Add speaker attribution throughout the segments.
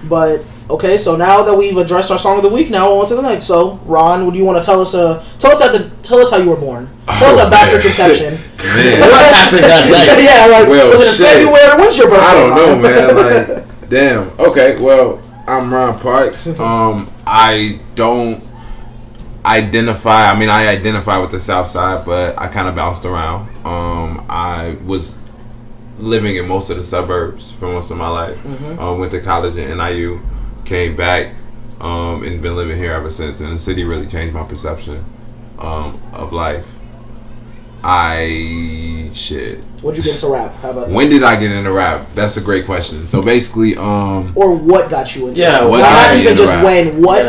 Speaker 1: But okay, so now that we've addressed our song of the week, now on to the next. So, Ron, would you want to tell us how you were born? Tell us about your conception.
Speaker 2: Man, what happened that night?
Speaker 1: Yeah, like was it in February? When's your birthday?
Speaker 2: I don't know, man. Like, damn. Okay, well, I'm Ron Parks. I don't identify. I mean, I identify with the South Side, but I kind of bounced around. I was living in most of the suburbs for most of my life. Went to college at NIU, came back, and been living here ever since. And the city really changed my perception of life.
Speaker 1: When'd you get into rap? How about that?
Speaker 2: When did I get into rap? That's a great question. So basically,
Speaker 1: or what got you into rap?
Speaker 2: What
Speaker 1: not even just
Speaker 2: rap?
Speaker 1: When. What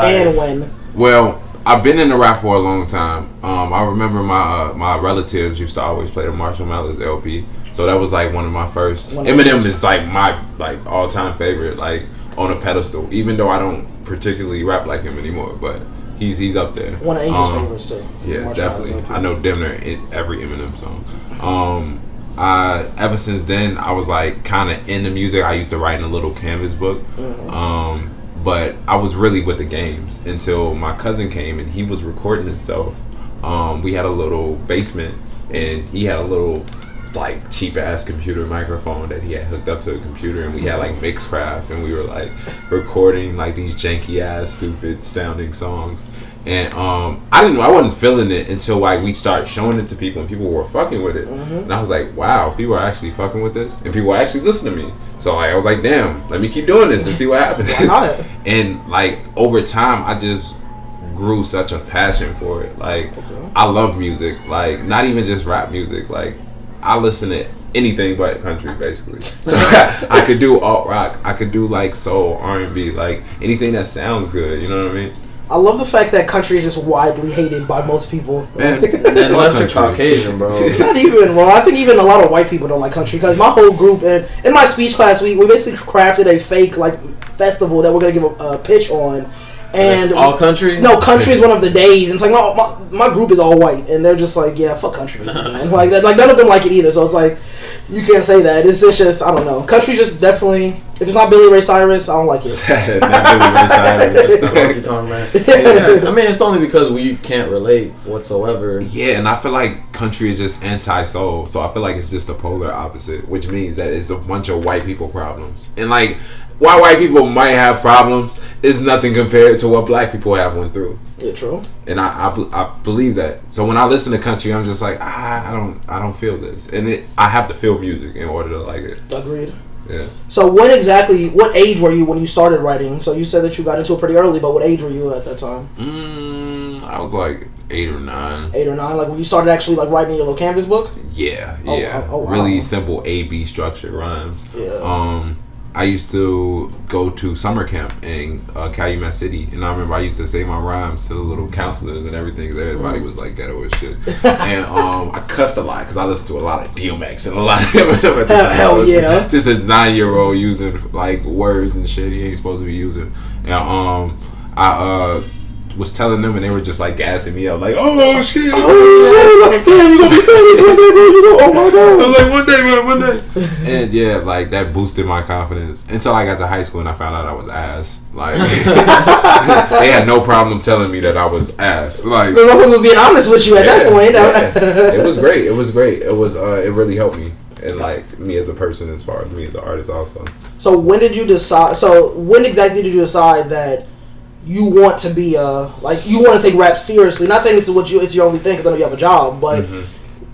Speaker 1: and when?
Speaker 2: Well, I've been into rap for a long time. I remember my relatives used to always play the Marshall Mathers LP, so that was like one of my first. Eminem is like my all time favorite, like on a pedestal. Even though I don't particularly rap like him anymore, but he's up there.
Speaker 1: One of Angel's favorites too.
Speaker 2: Yeah, definitely. I know damn near every Eminem song. Ever since then, I was like kind of into music. I used to write in a little canvas book. But I was really with the games until my cousin came and he was recording himself. We had a little basement and he had a little like cheap ass computer microphone that he had hooked up to a computer, and we had like Mixcraft, and we were like recording like these janky ass stupid sounding songs. And I wasn't feeling it until like we started showing it to people and people were fucking with it. And I was like, wow, people are actually fucking with this and people actually listen to me. So like I was like, damn, let me keep doing this and see what happens. And like over time I just grew such a passion for it. Like I love music, like not even just rap music. Like I listen to anything but country basically. So I could do alt rock, I could do like soul, R&B, like anything that sounds good, you know what I mean?
Speaker 1: I love the fact that country is just widely hated by most people.
Speaker 3: Man, unless you're Caucasian, bro.
Speaker 1: Not even, bro. I think even a lot of white people don't like country, because my whole group, and in my speech class, we basically crafted a fake like festival that we're going to give a pitch on. And
Speaker 3: all country?
Speaker 1: No, country is one of the days. And it's like my group is all white, and they're just like, yeah, fuck country music, man. Like none of them like it either. So it's like you can't say that. It's just I don't know. Country just definitely. If it's not Billy Ray Cyrus, I don't like it.
Speaker 3: Not Billy Ray Cyrus. What you talking about? Yeah, I mean, it's only because we can't relate whatsoever.
Speaker 2: Yeah, and I feel like country is just anti-soul, so I feel like it's just the polar opposite, which means that it's a bunch of white people problems. And like, why white people might have problems is nothing compared to what black people have went through.
Speaker 1: Yeah, true.
Speaker 2: And I believe that. So when I listen to country, I'm just like, I don't feel this, and I have to feel music in order to like it.
Speaker 1: Agreed.
Speaker 2: Yeah.
Speaker 1: So what age were you when you started writing? So you said that you got into it pretty early, but what age were you at that time?
Speaker 2: I was like 8 or 9.
Speaker 1: 8 or 9, like when you started actually like writing your little canvas book?
Speaker 2: Yeah.
Speaker 1: Oh, wow.
Speaker 2: Really simple A-B structured rhymes.
Speaker 1: Yeah.
Speaker 2: I used to go to summer camp in Calumet City, and I remember I used to say my rhymes to the little counselors and everything, because everybody was like ghetto as shit. And I cussed a lot because I listened to a lot of DMX and a lot of them at the time.
Speaker 1: Hell yeah.
Speaker 2: Just as 9-year-old using like words and shit he ain't supposed to be using. And I was telling them, and they were just like gassing me up, like, oh shit, damn, you gonna be famous one day, bro. Oh my god. I was like, one day. And yeah, like that boosted my confidence until I got to high school and I found out I was ass. Like they had no problem telling me that I was ass. Like
Speaker 1: the motherfucker was being honest with you at that point.
Speaker 2: Yeah. It was great. It really helped me, and like me as a person, as far as me as an artist also.
Speaker 1: So when exactly did you decide that you want to be you want to take rap seriously? Not saying it's your only thing, because I know you have a job, but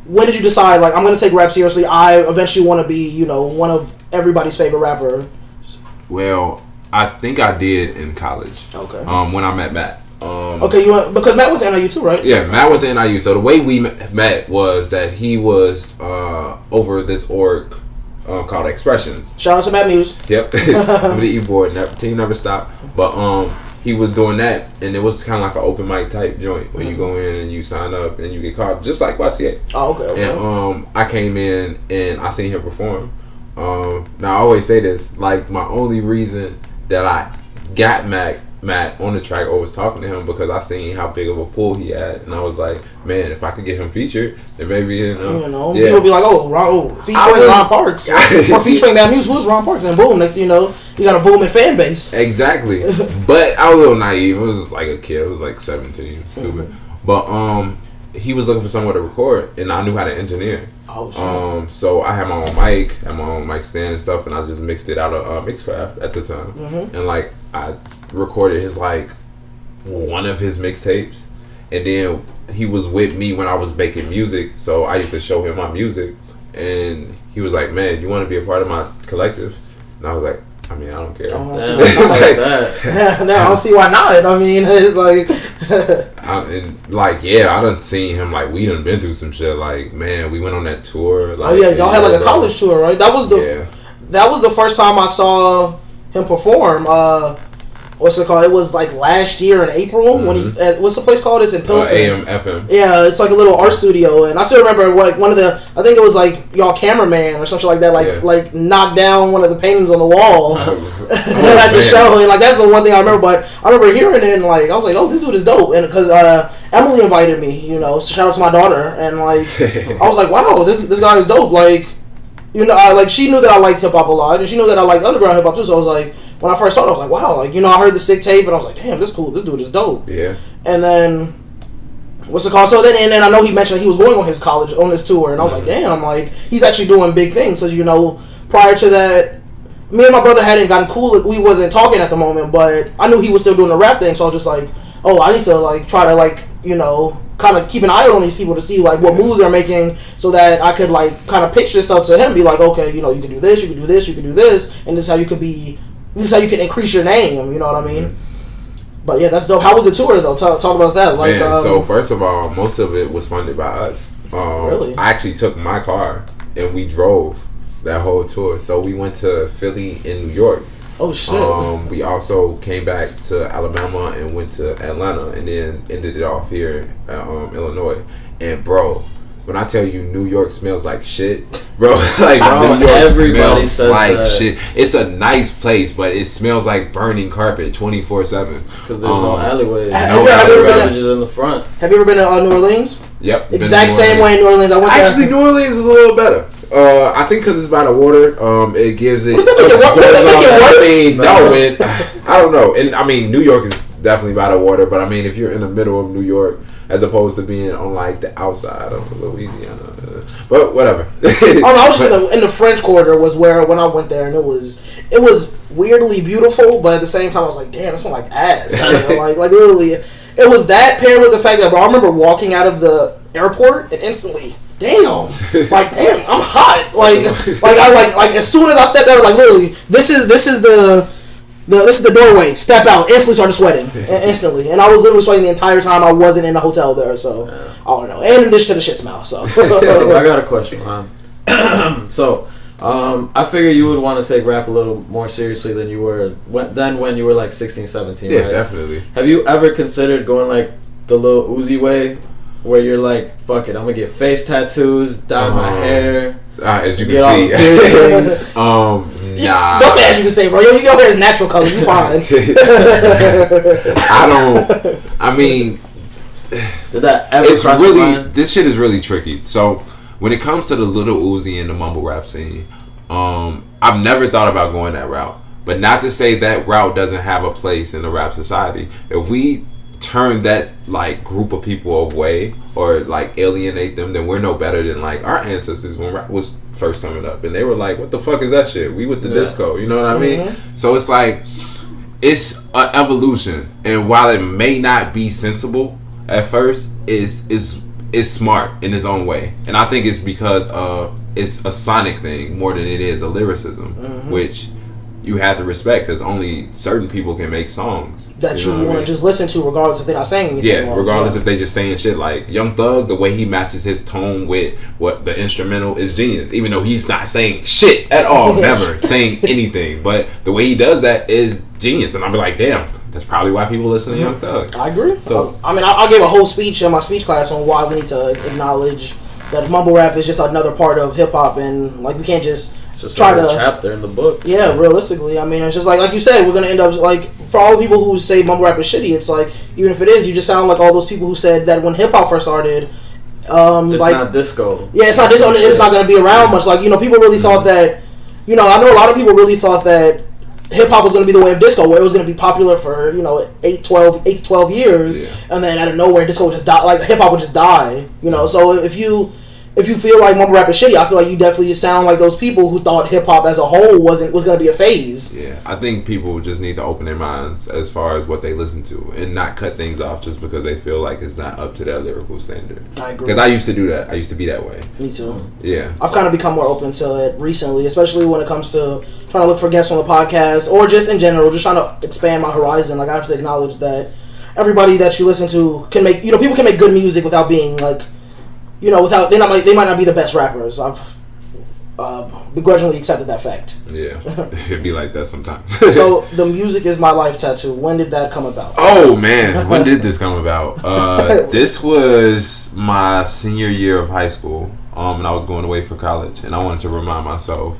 Speaker 1: when did you decide, like, I'm going to take rap seriously, I eventually want to be, one of everybody's favorite rapper?
Speaker 2: Well, I think I did in college. Okay. When I met Matt.
Speaker 1: Because Matt went to NIU too, right?
Speaker 2: Yeah, Matt went to NIU. So the way we met was that he was over this org called Expressions.
Speaker 1: Shout out to Matt Muse.
Speaker 2: Yep. I'm the E-board. Team never stopped. But he was doing that, and it was kind of like an open mic type joint where you go in and you sign up and you get caught, just like YCA.
Speaker 1: Oh, okay.
Speaker 2: And I came in and I seen him perform. Now I always say this, like my only reason that I got Mac Matt on the track or was talking to him because I seen how big of a pull he had, and I was like, man, if I could get him featured, then maybe
Speaker 1: people be like, featuring Ron Parks or featuring Bad Muse, who's Ron Parks, and boom, next thing you know, you got a booming fan base.
Speaker 2: Exactly. But I was a little naive. It was just like a kid. It was like 17, stupid. But he was looking for somewhere to record, and I knew how to engineer.
Speaker 1: Oh shit.
Speaker 2: So I had my own mic, stand and stuff, and I just mixed it out of Mixcraft at the time, and like I recorded his like one of his mixtapes, and then he was with me when I was making music, so I used to show him my music, and he was like, "Man, you want to be a part of my collective?" And I was like, I mean, I don't care.
Speaker 1: I don't see why not. I mean, it's like,
Speaker 2: I done seen him, like, we done been through some shit. Like, man, we went on that tour. Like,
Speaker 1: y'all had like a college tour, right? That was the first time I saw him perform. What's it called? It was like last year in April when he. What's the place called? It's in Pilsen.
Speaker 2: AM FM.
Speaker 1: Yeah, it's like a little art studio, and I still remember like one of the. I think it was like y'all cameraman or something like that. Like knocked down one of the paintings on the wall at the show, and like that's the one thing I remember. But I remember hearing it, and like I was like, oh, this dude is dope, and because Emily invited me, so shout out to my daughter, and like I was like, wow, this guy is dope, like. She knew that I liked hip hop a lot, and she knew that I liked underground hip hop too. So I was like, when I first saw it, I was like, wow, like I heard the sick tape, and I was like, damn, this is cool. This dude is dope.
Speaker 2: Yeah.
Speaker 1: And then, what's it called? So then I know he mentioned he was going on his college on this tour, and I was like, damn, like he's actually doing big things. So prior to that, me and my brother hadn't gotten cool. We wasn't talking at the moment, but I knew he was still doing the rap thing. So I was just like, oh, I need to like try to like kind of keep an eye on these people to see like what moves they're making, so that I could like kind of pitch this stuff to him, be like, okay, you can do this, you can do this, you can do this, and this is how you can increase your name. You know what I mean? But yeah, that's dope. How was the tour though? Talk about that. Like,
Speaker 2: so first of all, most of it was funded by us.
Speaker 1: Really?
Speaker 2: I actually took my car and we drove that whole tour. So we went to Philly and New York.
Speaker 1: Oh shit.
Speaker 2: We also came back to Alabama and went to Atlanta, and then ended it off here at Illinois. And bro, when I tell you New York smells like shit, bro, like New York
Speaker 3: everybody
Speaker 2: smells
Speaker 3: says
Speaker 2: like
Speaker 3: that.
Speaker 2: shit. It's a nice place, but it smells like burning carpet 24/7.
Speaker 3: Because there's no alleyways.
Speaker 1: Have
Speaker 3: No garages in the front.
Speaker 1: Have you ever been to New Orleans?
Speaker 2: Yep.
Speaker 1: Exact same way in New Orleans. I went there.
Speaker 2: Actually, New Orleans is a little better. I think because it's by the water, it gives it. I don't know. And I mean, New York is definitely by the water, but I mean, if you're in the middle of New York, as opposed to being on like the outside of Louisiana, but whatever.
Speaker 1: I was just in the French Quarter was where when I went there, and it was weirdly beautiful, but at the same time I was like, damn, it smelled like ass. like literally, it was that paired with the fact that, bro, I remember walking out of the airport and instantly, damn, I'm hot. Like as soon as I stepped out, like literally, this is the doorway. Step out, instantly started sweating, instantly, and I was literally sweating the entire time I wasn't in the hotel there. So I don't know, and in addition to the shit smell. So
Speaker 3: I got a question, man. So I figure you would want to take rap a little more seriously than you were when you were like 16, 17.
Speaker 2: Yeah,
Speaker 3: right?
Speaker 2: definitely.
Speaker 3: Have you ever considered going like the Lil Uzi way, where you're like, fuck it, I'm gonna get face tattoos, dye my hair,
Speaker 2: as you
Speaker 3: get
Speaker 2: can see,
Speaker 3: all piercings.
Speaker 2: Nah.
Speaker 1: Don't say as you can say, bro. Your hair is natural color. You fine.
Speaker 2: I mean,
Speaker 3: did that ever cross your mind?
Speaker 2: This shit is really tricky. So when it comes to the Little Uzi and the mumble rap scene, I've never thought about going that route. But not to say that route doesn't have a place in the rap society. If we turn that like group of people away or like alienate them, then we're no better than like our ancestors when rap was first coming up, and they were like, what the fuck is that shit? We with the disco, you know what I mean? So it's like, it's an evolution, and while it may not be sensible at first, is smart in its own way. And I think it's because of it's a sonic thing more than it is a lyricism, which you have to respect, because only certain people can make songs
Speaker 1: that you want to just listen to, regardless if they're not saying anything.
Speaker 2: Yeah, regardless if they just saying shit. Like Young Thug, the way he matches his tone with what the instrumental is genius. Even though he's not saying shit at all, never saying anything, but the way he does that is genius. And I'll be like, damn, that's probably why people listen to Young Thug.
Speaker 1: I agree.
Speaker 2: So
Speaker 1: I mean, I gave a whole speech in my speech class on why we need to acknowledge that mumble rap is just another part of hip hop, and like we can't just
Speaker 3: it's just
Speaker 1: try
Speaker 3: like
Speaker 1: to
Speaker 3: a chapter in the book.
Speaker 1: Yeah, realistically, I mean, it's just like you said, we're gonna end up like for all the people who say mumble rap is shitty, it's like, even if it is, you just sound like all those people who said that when hip hop first started,
Speaker 3: it's not disco.
Speaker 1: Yeah, it's not disco. It's not going to be around much. Like, people really thought that. I know a lot of people really thought that hip hop was going to be the way of disco, where it was going to be popular for 8 to 12 years, and then out of nowhere, disco would just die. Like, hip hop would just die. So if you feel like mumble rap is shitty, I feel like you definitely sound like those people who thought hip hop as a whole was going to be a phase.
Speaker 2: Yeah, I think people just need to open their minds as far as what they listen to and not cut things off just because they feel like it's not up to their lyrical standard.
Speaker 1: I agree.
Speaker 2: Because I used to do that. I used to be that way.
Speaker 1: Me too.
Speaker 2: Yeah.
Speaker 1: I've kind of become more open to it recently, especially when it comes to trying to look for guests on the podcast or just in general, just trying to expand my horizon. Like, I have to acknowledge that everybody that you listen to can make, people can make good music without being like, without they might not be the best rappers. I've begrudgingly accepted that fact.
Speaker 2: Yeah, it'd be like that sometimes.
Speaker 1: So the music is my life tattoo. When did that come about?
Speaker 2: Oh man, when did this come about? This was my senior year of high school, and I was going away for college, and I wanted to remind myself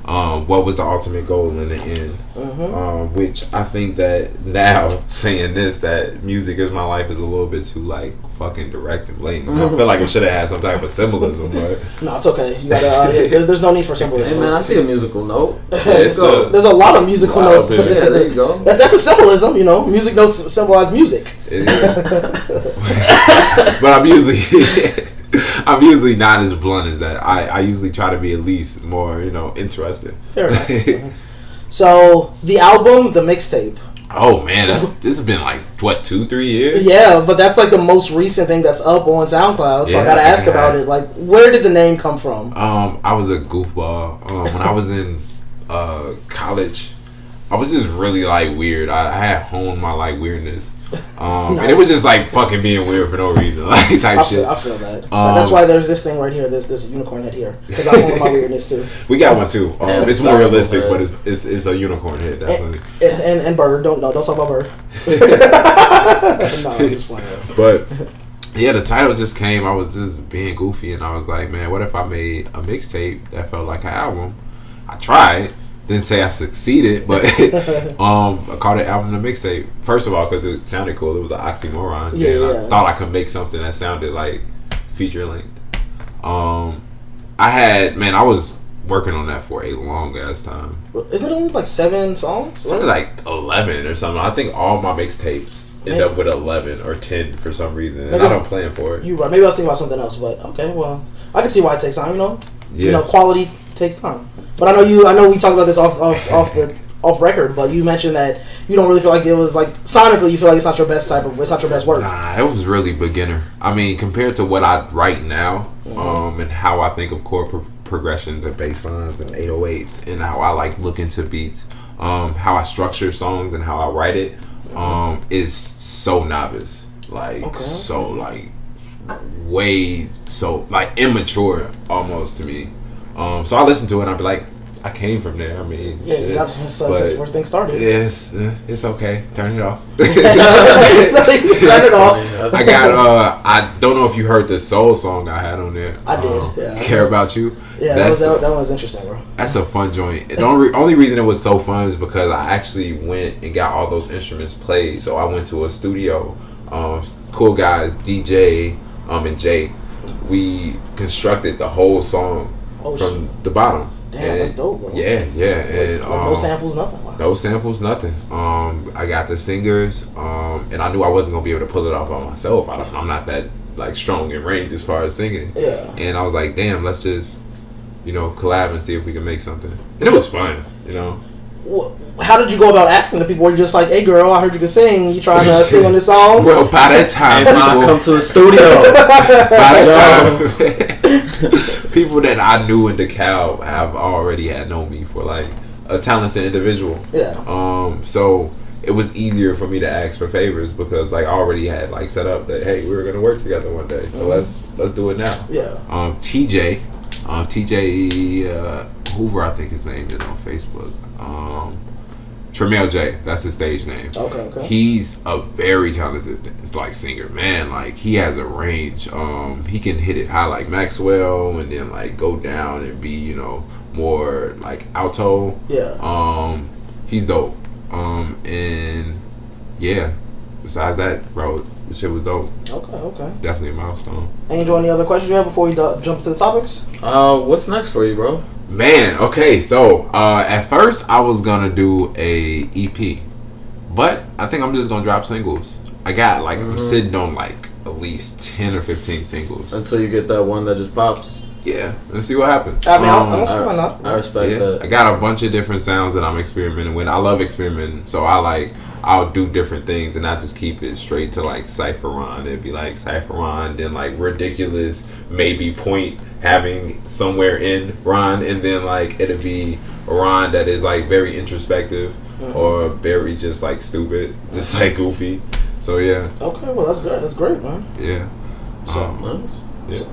Speaker 2: what was the ultimate goal in the end. Which I think that now saying this, that music is my life is a little bit too like fucking direct and blatant. I feel like it should have had some type of symbolism, but
Speaker 1: no, it's okay. You gotta. There's no need for symbolism.
Speaker 3: Hey man, I see a musical note.
Speaker 1: There's a lot of musical notes.
Speaker 3: Yeah, there you go.
Speaker 1: That's a symbolism, Music notes symbolize music.
Speaker 2: But I'm usually not as blunt as that. I usually try to be at least more, interested.
Speaker 1: Fair enough. So the album, the mixtape.
Speaker 2: Oh man, this has been like what 2-3 years.
Speaker 1: Yeah, but that's like the most recent thing that's up on SoundCloud. So I gotta ask about it. Like, where did the name come from?
Speaker 2: I was a goofball. When I was in college, I was just really like weird. I had honed my like weirdness. Nice. And it was just like fucking being weird for no reason, like type shit.
Speaker 1: I feel that. That's why there's this thing right here, this unicorn head here, because I hold my weirdness too.
Speaker 2: We got one too. It's more realistic, but it's a unicorn head definitely.
Speaker 1: And bird. Don't talk about bird. No, I'm just playing.
Speaker 2: But yeah, the title just came. I was just being goofy, and I was like, man, what if I made a mixtape that felt like an album? I tried. Didn't say I succeeded, but I called it album to mixtape. First of all, because it sounded cool. It was an oxymoron. I thought I could make something that sounded like feature length. I was working on that for a long ass time.
Speaker 1: Isn't it only like 7 songs?
Speaker 2: It's only like 11 or something. I think all my mixtapes end up with 11 or 10 for some reason, and I don't plan for it.
Speaker 1: You're right. Maybe I was thinking about something else, but okay. Well, I can see why it takes time. Quality takes time. But I know we talked about this off record, but you mentioned that you don't really feel like it was like sonically you feel like it's not your best work.
Speaker 2: Nah, it was really beginner. I mean, compared to what I write now, and how I think of chord progressions and bass lines and 808s, and how I like look into beats, how I structure songs and how I write it, is so novice, so like way so like immature almost to me. So I listen to it and I'd be like, I came from there. I mean,
Speaker 1: that's where things started.
Speaker 2: Yes, it's okay. Turn it off.
Speaker 1: Turn it off.
Speaker 2: I got. I don't know if you heard the soul song I had on there.
Speaker 1: I did. Yeah.
Speaker 2: Care About You.
Speaker 1: Yeah, that one was interesting, bro.
Speaker 2: That's a fun joint. The only reason it was so fun is because I actually went and got all those instruments played. So I went to a studio. Cool guys, DJ, and Jay. We constructed the whole song from the bottom.
Speaker 1: Damn, that's dope, bro.
Speaker 2: Yeah. And
Speaker 1: no samples, nothing. Wow.
Speaker 2: No samples, nothing. I got the singers, and I knew I wasn't gonna be able to pull it off by myself. I'm not that like strong in range as far as singing.
Speaker 1: Yeah.
Speaker 2: And I was like, damn, let's just collab and see if we can make something. And it was fun,
Speaker 1: Well, how did you go about asking the people? Were you just like, hey girl, I heard you could sing. You trying to sing on this song?
Speaker 2: Well, by that time,
Speaker 3: come to the studio.
Speaker 2: By that time, people that I knew in DeKalb have already had known me for like a talented individual.
Speaker 1: Yeah.
Speaker 2: So it was easier for me to ask for favors because like I already had like set up that hey, we were gonna work together one day. So let's do it now.
Speaker 1: Yeah.
Speaker 2: TJ Hoover, I think his name is on Facebook. Tremel J, that's his stage name.
Speaker 1: Okay.
Speaker 2: He's a very talented singer, man. Like he has a range. He can hit it high like Maxwell and then like go down and be, more like alto.
Speaker 1: Yeah.
Speaker 2: He's dope. And yeah, besides that, bro, the shit was dope.
Speaker 1: Okay.
Speaker 2: Definitely a milestone.
Speaker 1: Angel, any other questions you have before we jump to the topics?
Speaker 3: What's next for you, bro?
Speaker 2: Man, okay, so at first I was gonna do a EP, but I think I'm just gonna drop singles. I got like I'm sitting on like at least 10 or 15 singles
Speaker 3: until you get that one that just pops.
Speaker 2: Yeah, let's see what happens.
Speaker 1: I mean, I don't see why not.
Speaker 3: I respect that.
Speaker 2: I got a bunch of different sounds that I'm experimenting with. I love experimenting, so I'll do different things and not just keep it straight to like Cypher Ron. It'd be like Cypher Ron, then like ridiculous, maybe point having somewhere in Ron, and then like it'd be a Ron that is like very introspective or very just like stupid, just like goofy. So yeah.
Speaker 1: Okay, well that's good. That's great, man.
Speaker 2: Yeah.
Speaker 3: Nice.
Speaker 2: Yeah.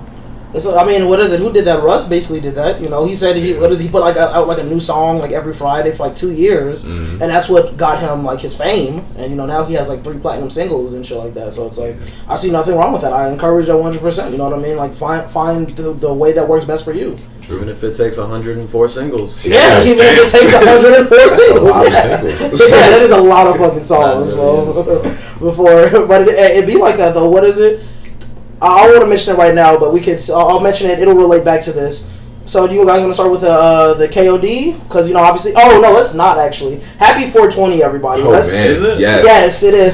Speaker 1: So I mean, what is it? Who did that? Russ basically did that. You know, he said he put like out like a new song like every Friday for like 2 years, and that's what got him like his fame. And you know, now he has like 3 platinum singles and shit like that. So it's like I see nothing wrong with that. I encourage that 100%. You know what I mean? Like find the way that works best for you.
Speaker 3: True. Even if it takes 104 singles.
Speaker 1: Yeah, even if it takes 104 singles. Yeah, that is a lot of fucking songs, bro. But it be like that though. What is it? I don't want to mention it right now, but I'll mention it. It'll relate back to this. So, do you guys want to start with the KOD? Because, you know, obviously... Oh, no, let's not, actually. Happy 420, everybody.
Speaker 2: Oh, man.
Speaker 3: Is it?
Speaker 1: Yes, it is.